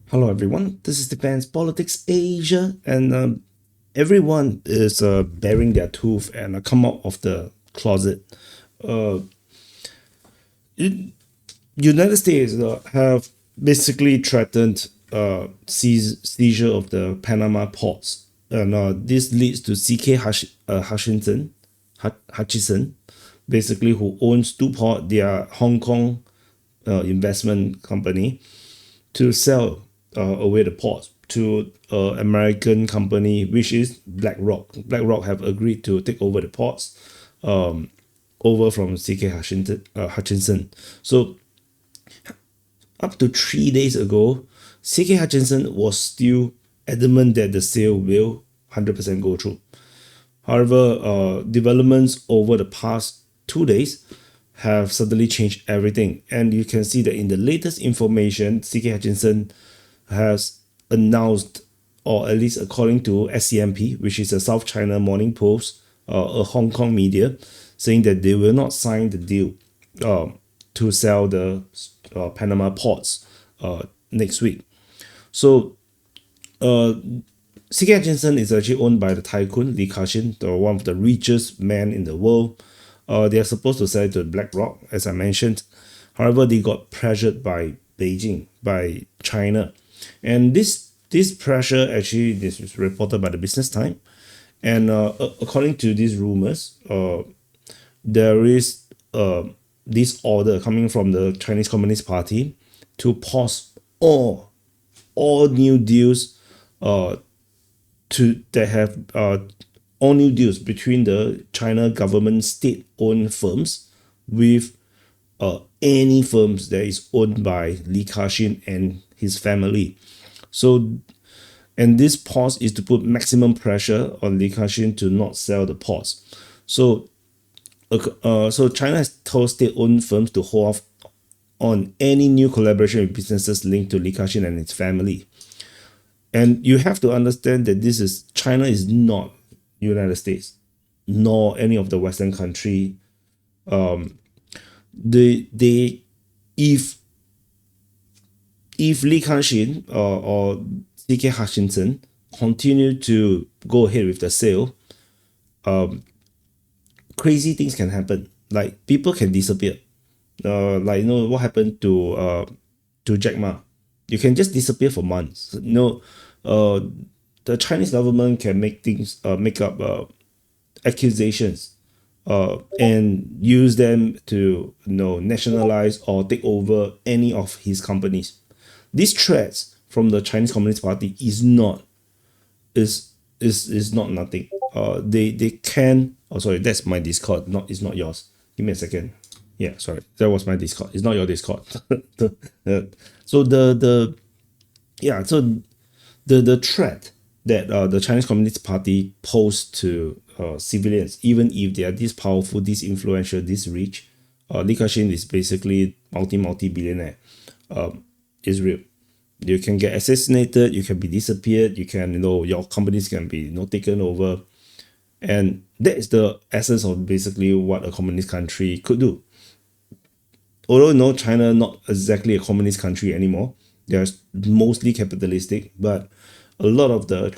Hello, everyone. This is Defense Politics Asia, and everyone is baring their tooth and come out of the closet. Uh, United States have basically threatened seizure of the Panama Ports, and this leads to CK Hutchison, basically who owns two port, their Hong Kong investment company, to sell away the ports to an American company, which is BlackRock. BlackRock have agreed to take over the ports over from CK Hutchinson. So up to 3 days ago, CK Hutchinson was still adamant that the sale will 100% go through. However, developments over the past 2 days have suddenly changed everything. And you can see that in the latest information, CK Hutchinson has announced, or at least according to SCMP, which is a South China Morning Post, a Hong Kong media, saying that they will not sign the deal to sell the Panama Ports next week. So CK Hutchinson is actually owned by the tycoon Li Ka-shing, one of the richest men in the world. They are supposed to sell it to BlackRock, as I mentioned. However, they got pressured by Beijing, by China. And this pressure, actually, this was reported by the Business Times. And according to these rumors, there is this order coming from the Chinese Communist Party to pause all new deals all new deals between the China government state-owned firms with any firms that is owned by Li Ka-shing and his family. So, and this pause is to put maximum pressure on Li Ka-shing to not sell the ports. So, so China has told state-owned firms to hold off on any new collaboration with businesses linked to Li Ka-shing and his family. And you have to understand that China is not United States, nor any of the Western country. If Li Ka-shing or CK Hutchinson continue to go ahead with the sale, crazy things can happen. Like people can disappear. Like what happened to Jack Ma. You can just disappear for months. The Chinese government can make up accusations and use them to nationalize or take over any of his companies. These threats from the Chinese Communist Party is not nothing. They can. Oh, sorry, that's my Discord. It's not yours. Give me a second. Yeah, sorry, that was my Discord. It's not your Discord. So the threat that the Chinese Communist Party posed to civilians, even if they are this powerful, this influential, this rich, Li Ka-shing is basically multi-billionaire. Is real. You can get assassinated, you can be disappeared, you can your companies can be taken over, and that is the essence of basically what a communist country could do. Although China not exactly a communist country anymore, they're mostly capitalistic, but a lot of the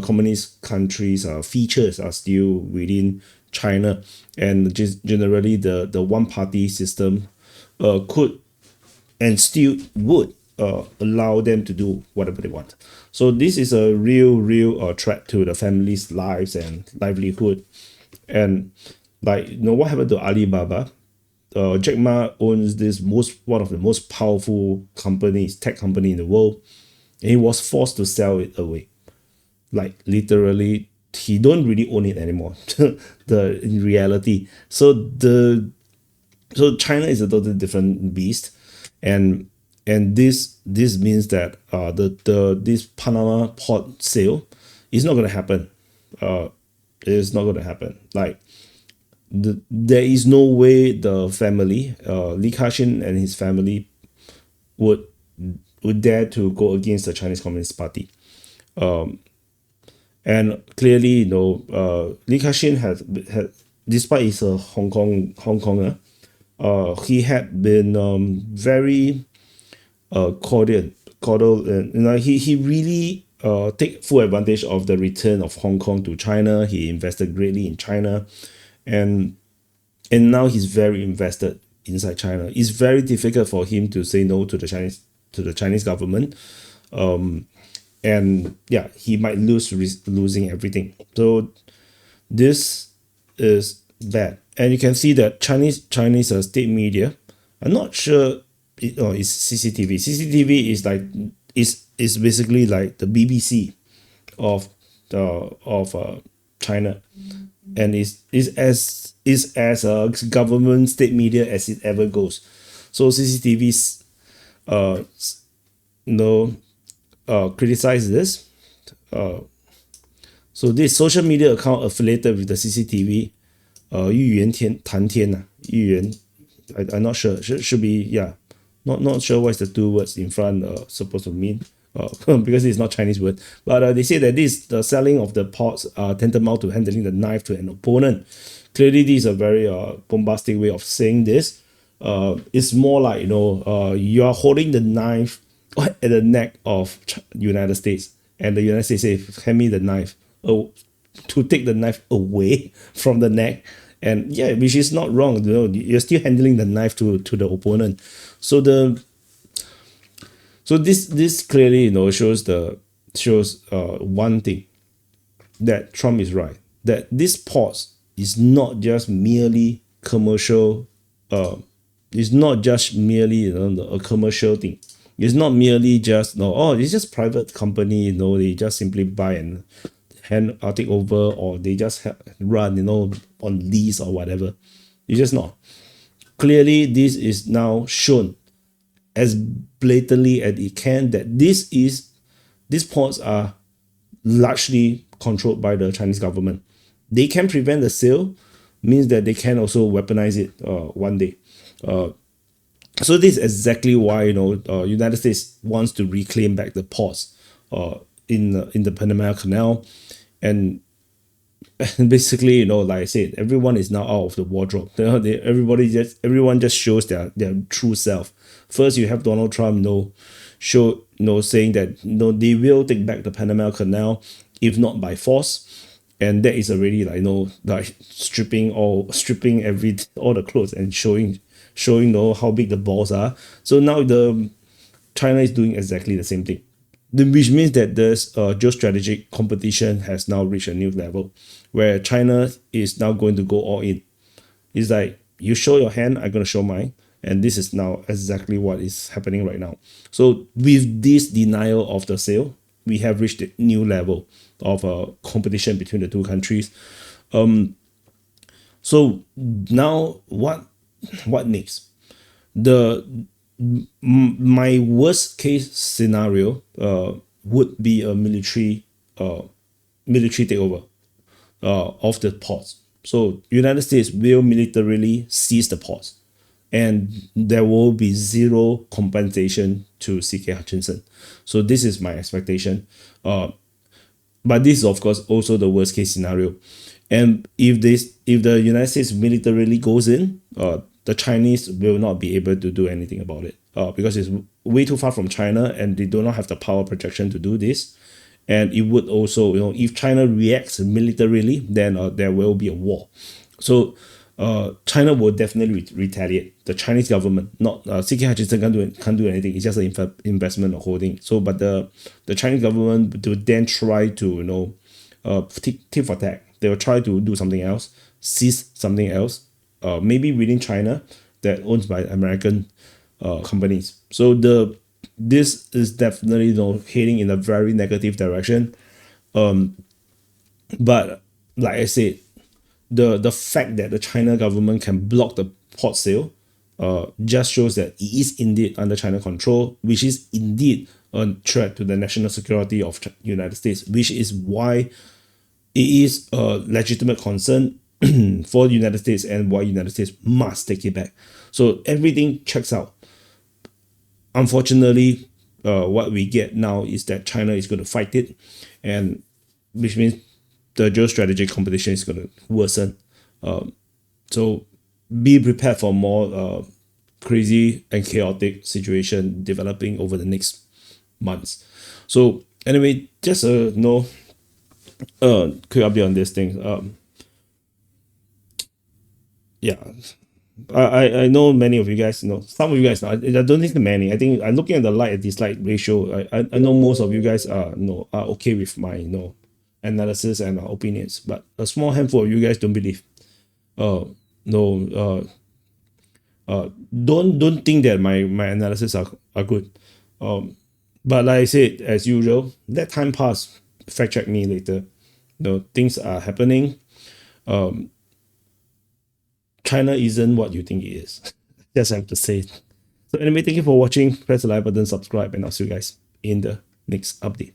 communist countries' features are still within China, and just generally the one party system could and still would allow them to do whatever they want. So this is a real threat to the family's lives and livelihood. And what happened to Alibaba? Jack Ma owns one of the most powerful companies, tech company in the world, and he was forced to sell it away. Like literally, he don't really own it anymore. In reality, so China is a totally different beast, and this means that this Panama port sale is not going to happen. It is not going to happen. Like there is no way the family, Li Ka-shing and his family, would dare to go against the Chinese Communist Party. And clearly, Li Ka-shing had, despite he's a Hong Konger, he had been very cordial coddle, and he really take full advantage of the return of Hong Kong to China. He invested greatly in China, and now he's very invested inside China. It's very difficult for him to say no to the Chinese government, and yeah, he might losing everything. So this is bad, and you can see that Chinese state media. I'm not sure. It's CCTV. CCTV is like is basically like the BBC of China, and is as a government state media as it ever goes. So CCTV's criticize this. So this social media account affiliated with the CCTV, 预言谈天呐，预言 I'm not sure. Should be, yeah. Not sure what's the two words in front supposed to mean. Because it's not Chinese word. But they say that the selling of the pots are tantamount to handling the knife to an opponent. Clearly, this is a very bombastic way of saying this. It's more like, you are holding the knife at the neck of United States, and the United States say, hand me the knife. To take the knife away from the neck. And yeah, which is not wrong. You're still handling the knife to the opponent. So this clearly shows one thing, that Trump is right, that this pause is not just merely commercial. It's not just merely a commercial thing. It's not merely just it's just private company. They just simply buy and take over, or they just run on lease or whatever. It's just not. Clearly, this is now shown as blatantly as it can that these ports are largely controlled by the Chinese government. They can prevent the sale, means that they can also weaponize it one day. So this is exactly why United States wants to reclaim back the ports in the Panama Canal, and basically, like I said, everyone is now out of the wardrobe. Everyone just shows their true self. First, you have Donald Trump, saying that they will take back the Panama Canal, if not by force, and that is already like stripping all the clothes and showing how big the balls are. So now China is doing exactly the same thing. Which means that this geostrategic competition has now reached a new level, where China is now going to go all in. It's like, you show your hand, I'm going to show mine. And this is now exactly what is happening right now. So with this denial of the sale, we have reached a new level of competition between the two countries. So now what next? My worst case scenario would be a military takeover of the ports. So United States will militarily seize the ports, and there will be zero compensation to CK Hutchison. So this is my expectation. But this is of course also the worst case scenario. And if the United States militarily goes in, the Chinese will not be able to do anything about it because it's way too far from China, and they do not have the power projection to do this. And it would also, if China reacts militarily, then there will be a war. So China will definitely retaliate. The Chinese government, not CK Hutchison can't do anything. It's just an investment or holding. So, but the Chinese government will then try to tit for tat. They will try to do something else, seize something else. Maybe within China that owns by American companies. So this is definitely heading in a very negative direction. But like I said, the fact that the China government can block the port sale just shows that it is indeed under China control, which is indeed a threat to the national security of United States, which is why it is a legitimate concern for the United States, and why United States must take it back. So everything checks out. Unfortunately, what we get now is that China is going to fight it, and which means the geostrategic competition is going to worsen. So be prepared for more crazy and chaotic situation developing over the next months. So anyway, just quick update on this thing. Yeah, I know many of you guys know, some of you guys know, I don't think many. I think I'm looking at the like and dislike ratio. I know most of you guys are okay with my analysis and opinions, but a small handful of you guys don't believe. No, don't think that my analysis are good. But like I said, as usual, let time pass. Fact check me later. Things are happening. China isn't what you think it is. Just have to say it. So anyway, thank you for watching. Press the like button, subscribe, and I'll see you guys in the next update.